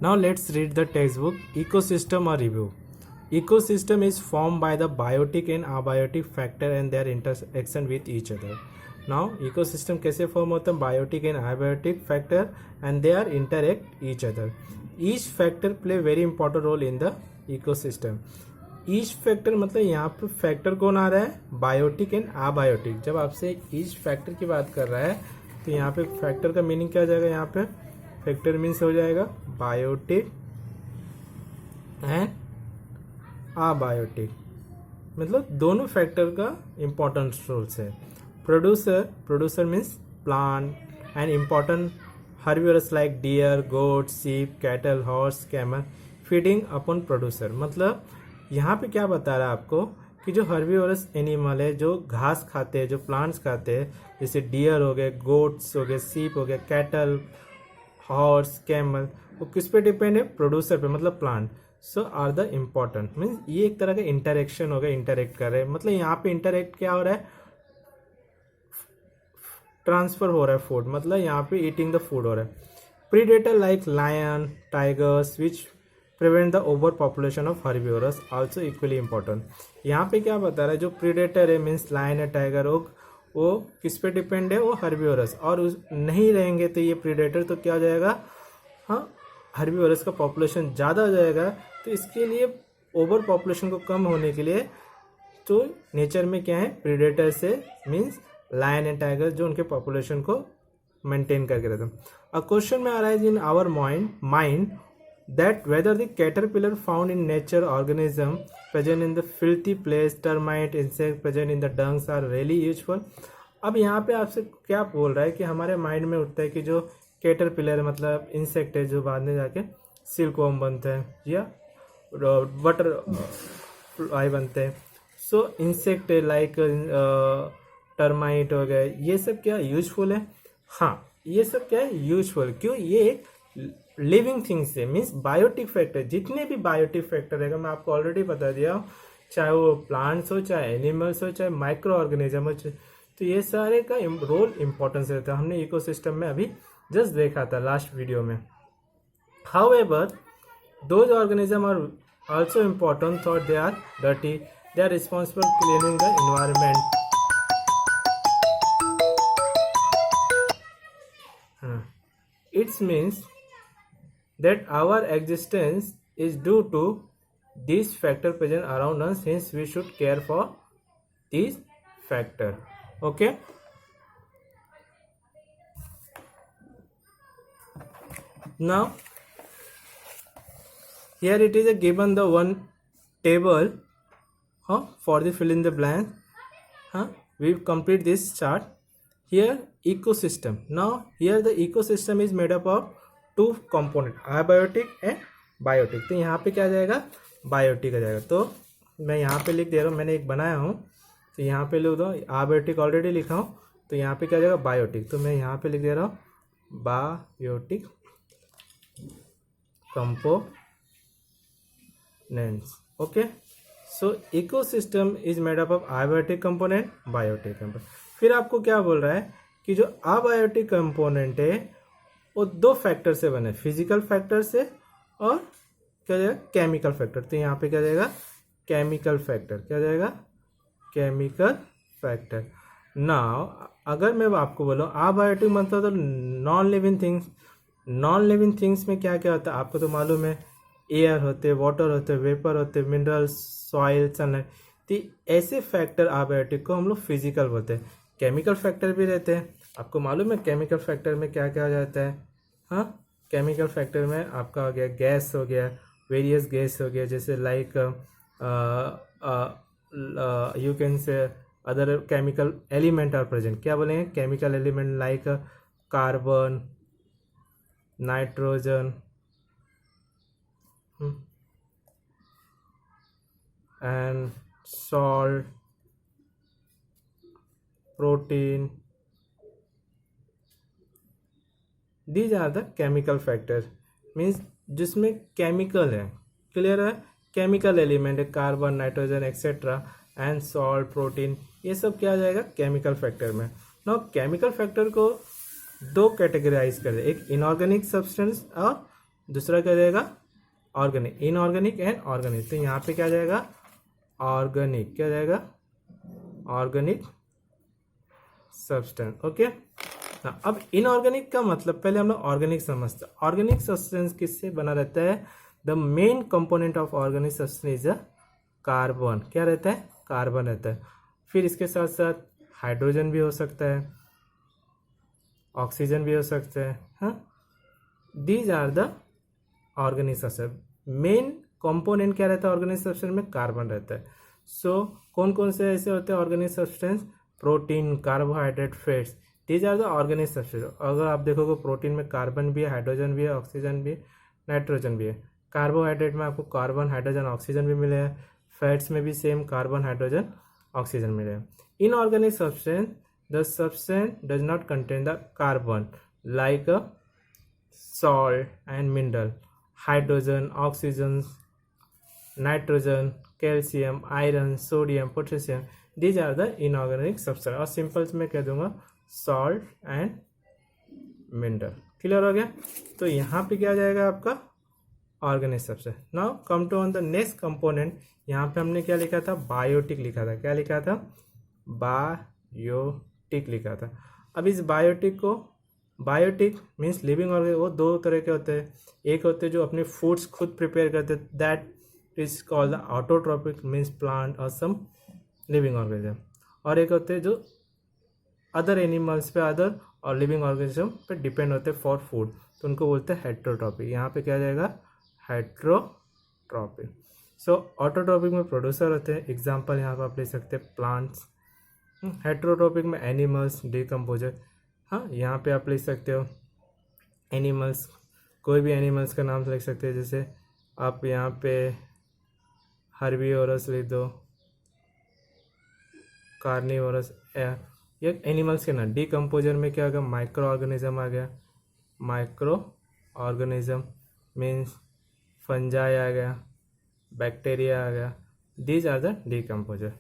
Now let's read the textbook Ecosystem or Review. Ecosystem is formed by the biotic and abiotic factor and their interaction with each other. Now ecosystem कैसे form होता है? Biotic and abiotic factor and they are interact each other. Each factor play very important role in the ecosystem. Each factor मतलब यहाँ पे factor कौन आ रहा है? Biotic and abiotic. जब आपसे ईच फैक्टर की बात कर रहा है तो यहाँ पे फैक्टर का मीनिंग क्या हो जाएगा? यहाँ पे फैक्टर मीन्स हो जाएगा बायोटिक एंड अबायोटिक, मतलब दोनों फैक्टर का इम्पोर्टेंट रोल्स है. Producer means plant and important herbivorous like deer, goat, sheep, cattle, horse, camel feeding upon producer. मतलब यहाँ पे क्या बता रहा है आपको कि जो हर्बिवरस एनिमल है, जो घास खाते हैं, जो प्लांट्स खाते हैं, जैसे डियर हो गए, गोट्स हो गए, सीप हो गया, कैटल, हॉर्स, कैमल, वो किस पे डिपेंड है? प्रोड्यूसर पे, मतलब plant. So are the important means ये एक तरह का इंटरेक्शन हो गया, इंटरेक्ट कर रहे हैं. मतलब यहाँ पे इंटरेक्ट क्या हो रहा है? ट्रांसफर हो रहा है फूड, मतलब यहाँ पे ईटिंग द फूड हो रहा है. Predator like lion, tigers which prevent the over population of herbivorous also equally important. यहाँ पे क्या बता रहा है? जो प्रीडेटर है मीन्स लायन है, टाइगर, वो किस पे डिपेंड है? वो हर्बिवोरस. और नहीं रहेंगे तो ये प्रीडेटर तो क्या हो जाएगा? हाँ, हर्बिवोरस का पॉपुलेशन ज़्यादा हो जाएगा. तो इसके लिए ओवर पॉपुलेशन को कम होने के लिए तो नेचर में क्या है? प्रीडेटर से मीन्स लायन एंड टाइगर जो उनके पॉपुलेशन को मेंटेन करके रहते हैं. अ क्वेश्चन में आ रहा है in our mind that whether the caterpillar found in nature organism present in the filthy place, termite, insect present in the dungs are really useful. अब यहाँ पे आपसे क्या बोल रहा है कि हमारे माइंड में उठता है कि जो कैटरपिलर मतलब इंसेक्ट है जो बाद में जाके सिल्कवॉर्म बनते हैं या बटर फ्लाई बनते हैं. सो इंसेक्ट लाइक टर्माइट हो गए, ये सब क्या यूजफुल है? हाँ, ये सब क्या है? यूजफुल. क्यों? ये लिविंग थिंग्स है मीन्स बायोटिक फैक्टर. जितने भी बायोटिक फैक्टर है मैं आपको ऑलरेडी बता दिया हूँ, चाहे वो प्लांट्स हो, चाहे एनिमल्स हो, चाहे माइक्रो ऑर्गेनिज्म हो, तो ये सारे का रोल इम्पोर्टेंस रहता है. हमने इकोसिस्टम में अभी जस्ट देखा था लास्ट वीडियो में. However those organism are also important thought they are dirty, they are responsible cleaning the environment. It's means that our existence is due to these factor present around us, hence we should care for these factor. Okay, now here it is a given the one table for the fill in the blank. We complete this chart. Here ecosystem. Now here the ecosystem is made up of two component, abiotic and biotic. तो यहाँ पे क्या आ जाएगा? Biotic आ जाएगा. तो मैं यहाँ पे लिख दे रहा हूँ, मैंने एक बनाया हूँ तो यहाँ पे लिख दो. अबायोटिक ऑलरेडी लिखा हूँ तो यहाँ पे क्या आ जाएगा? बायोटिक. तो मैं यहाँ पे लिख दे रहा हूँ biotic components. Okay, so ecosystem is made up of abiotic component, biotic component. फिर आपको क्या बोल रहा है कि जो अबायोटिक कंपोनेंट है वो दो फैक्टर से बने, फिजिकल फैक्टर से और क्या जाएगा? Chemical factor. तो यहाँ पे क्या जाएगा? Chemical factor. क्या जाएगा? Chemical factor. नाउ अगर मैं आपको बोलूँ अबायोटिक मतलब तो non living things. Non living things में क्या क्या होता है आपको तो मालूम है? एयर होते, वाटर होते, वेपर होते, मिनरल्स, सॉइल, सनलाइट. तो ऐसे फैक्टर अबायोटिक को हम लोग फिजिकल बोलते हैं. केमिकल फैक्टर भी रहते हैं. आपको मालूम है केमिकल फैक्टर में क्या क्या हो जाता है? हाँ, केमिकल फैक्टर में आपका हो गया गैस हो गया, वेरियस गैस हो गया, जैसे like you can say other chemical element are present. क्या बोलेंगे? Chemical element like carbon, nitrogen and salt, protein. These are the chemical factors means जिसमें केमिकल है. क्लियर है? केमिकल एलिमेंट है, carbon, nitrogen etcetera and salt, protein, ये सब क्या आ जाएगा? केमिकल फैक्टर में. नाउ केमिकल फैक्टर को दो कैटेगराइज कर दे, एक इनऑर्गेनिक सब्सटेंस और दूसरा क्या जाएगा ऑर्गेनिक, इनऑर्गेनिक एंड ऑर्गेनिक। तो यहाँ पे क्या जाएगा ऑर्गेनिक, क्या जाएगा ऑर्गेनिक सब्सटेंस। ओके, अब इनऑर्गेनिक का मतलब पहले हम लोग ऑर्गेनिक समझते हैं। ऑर्गेनिक सब्सटेंस किससे बना रहता है? The main component of organic substance is a carbon. क्या रहता है? कार्बन रहता है। फिर इसके साथ साथ हाइड्रोजन भी हो सकता है, ऑक्सीजन भी हो सकता है। हाँ, these are the organic substance. Main component क्या रहता है ऑर्गेनिक सब्सटेंस में? कार्बन रहता है। सो कौन कौन से ऐसे होते हैं organic substance? Protein, carbohydrate, fats, these are the organic substance. अगर आप देखोगे प्रोटीन में कार्बन भी है, हाइड्रोजन भी है, ऑक्सीजन भी है, नाइट्रोजन भी है। कार्बोहाइड्रेट में आपको कार्बन, हाइड्रोजन, ऑक्सीजन भी मिलेगा। फैट्स में भी सेम कार्बन, हाइड्रोजन, ऑक्सीजन मिलेगा। Inorganic substance, the substance does not contain the carbon like salt and mineral, hydrogen, oxygen, nitrogen, calcium, iron, sodium, potassium, these are the inorganic substance। और simple में कह दूंगा salt and mineral। Clear हो गया? तो यहाँ पे क्या जाएगा आपका organic substance. Now come to on the next component. यहाँ पे हमने क्या लिखा था? बायोटिक लिखा था। क्या लिखा था? बायोटिक लिखा था। अब इस बायोटिक को, बायोटिक मीन्स लिविंग ऑर्गेनिज्म, वो दो तरह के होते हैं। एक होते हैं जो अपने फूड्स खुद प्रिपेयर करते हैं, that is called the autotrophic, means plant और सम लिविंग ऑर्गेनिज्म। और एक होते हैं जो अदर एनिमल्स पे, अदर और लिविंग ऑर्गेनिज्म पे डिपेंड होते हैं फॉर फूड, तो उनको बोलते हैं हेट्रोट्रॉपिक। यहाँ पे क्या जाएगा? हेट्रोट्रॉपिक। सो ऑटोट्रॉपिक में प्रोड्यूसर होते हैं, एग्जाम्पल यहाँ पर आप ले सकते हैं प्लांट्स। हेट्रोट्रॉपिक में एनिमल्स, डिकम्पोजर। हाँ, यहाँ पे आप लिख सकते हो एनिमल्स, कोई भी एनिमल्स का नाम लिख सकते हैं। जैसे आप यहाँ पे हर्बीवोरस लिख दो, कार्निवोरस, ये एनिमल्स के नाम। डिकम्पोजर में क्या होगा? माइक्रो ऑर्गेनिज्म आ गया। माइक्रो ऑर्गेनिज्म मीन्स फंजाई आ गया, बैक्टीरिया आ गया। These are the decomposer.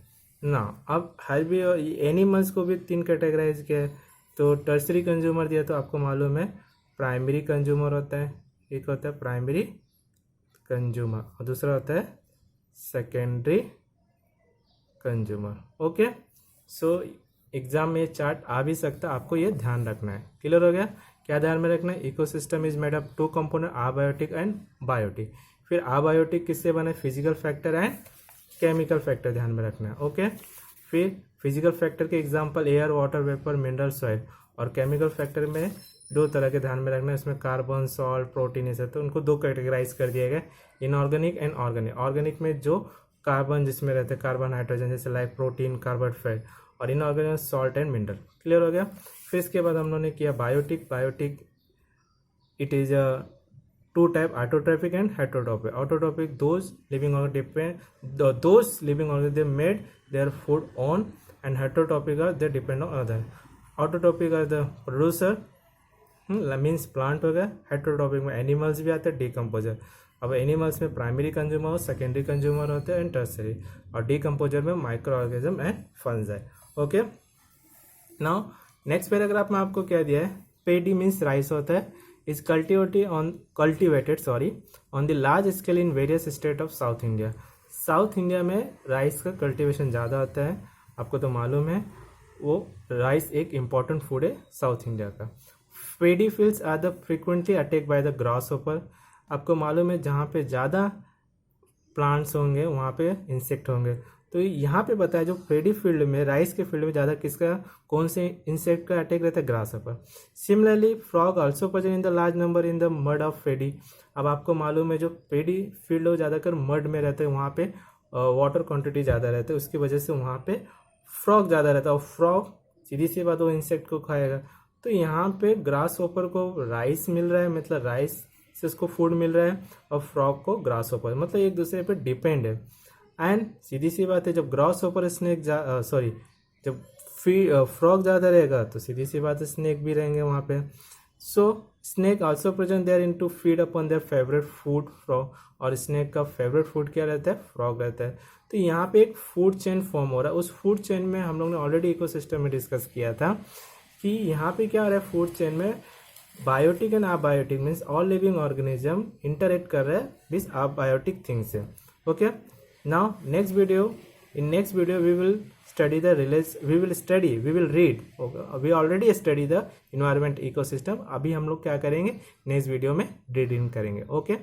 ना अब हर्बी एनिमल्स को भी तीन कैटेगराइज किया है। तो टर्सरी कंज्यूमर दिया तो आपको मालूम है प्राइमरी कंज्यूमर होता है, एक होता है प्राइमरी कंज्यूमर और दूसरा होता है secondary consumer. Okay, so exam में ये चार्ट आ भी सकता है, आपको ये ध्यान रखना है। क्लियर हो गया? क्या ध्यान में रखना है? Ecosystem is made up two component, abiotic and biotic. फिर अबायोटिक किससे बने? Physical factor and chemical factor ध्यान में रखना है। ओके, फिर फिजिकल फैक्टर के example air, water vapour, mineral, soil. और केमिकल फैक्टर में दो तरह के ध्यान में रखना है, इसमें कार्बन, सॉल्ट, प्रोटीन है, तो उनको दो कैटेगराइज कर दिया गया, इनऑर्गेनिक एंड ऑर्गेनिक। ऑर्गेनिक में जो कार्बन जिसमें रहते हैं, कार्बन, हाइड्रोजन, जैसे लाइक प्रोटीन, कार्बोहाइड्रेट, और inorganic salt and mineral. Clear हो गया? फिर इसके बाद हम लोगों ने किया biotic. Biotic it is a two type, autotrophic and heterotrophic. Autotrophic, those living organisms they made their food on, and heterotrophic are they depend on other. Autotrophic are the producer, means plant हो गया। Heterotrophic में animals भी आते हैं, decomposer. अब animals में primary consumer और secondary consumer होते हैं एंड टर्सरी, और डिकम्पोजर में micro organism and fungi. Okay, now next paragraph में आपको क्या दिया है? पेडी मीन्स राइस होता है, is cultivated on the large scale in various state of South India। South India में राइस का कल्टीवेशन ज़्यादा होता है, आपको तो मालूम है। वो राइस एक इम्पॉर्टेंट फूड है साउथ इंडिया का। Paddy fields are the frequently attack by the grasshopper. आपको मालूम है जहाँ पे ज़्यादा प्लांट्स होंगे वहाँ पे इंसेक्ट होंगे। तो यहाँ पे बताया जो पेडी फील्ड में, राइस के फील्ड में ज़्यादा किसका, कौन से इंसेक्ट का अटैक रहता है? Grasshopper. Similarly frog also present in the large number in the mud of paddy. अब आपको मालूम है जो पेडी फील्ड हो ज़्यादातर मड में रहते हैं, वहाँ पे वाटर क्वांटिटी ज़्यादा रहता है, उसकी वजह से वहाँ पे फ्रॉग ज़्यादा रहता है, और फ्रॉग सीधी सी बात वो इंसेक्ट को खाएगा। तो यहाँ पे ग्रासहोपर को राइस मिल रहा है, मतलब राइस से उसको फूड मिल रहा है, और फ्रॉग को ग्रासहोपर, मतलब एक दूसरे पे डिपेंड है। एंड सीधी सी बात है जब ग्रासहोपर स्नेक जब फ्रॉग ज़्यादा रहेगा तो सीधी सी बात है स्नेक भी रहेंगे वहाँ पे। So snake also present there in to feed upon their favourite food frog, और स्नेक का फेवरेट फूड क्या रहता है? फ्रॉग रहता है। तो यहाँ पे एक फूड चेन फॉर्म हो रहा है। उस फूड चेन में हम लोग ने ऑलरेडी इकोसिस्टम में डिस्कस किया था कि यहाँ पे क्या हो रहा है फूड चेन में, biotic and abiotic means all living organism interact कर रहे हैं दिस अबायोटिक थिंग्स से. Okay, now next video, in next video we will study the we will read. Okay, we already study the environment ecosystem. अभी हम लोग क्या करेंगे, next video में रीडिंग करेंगे. ओके.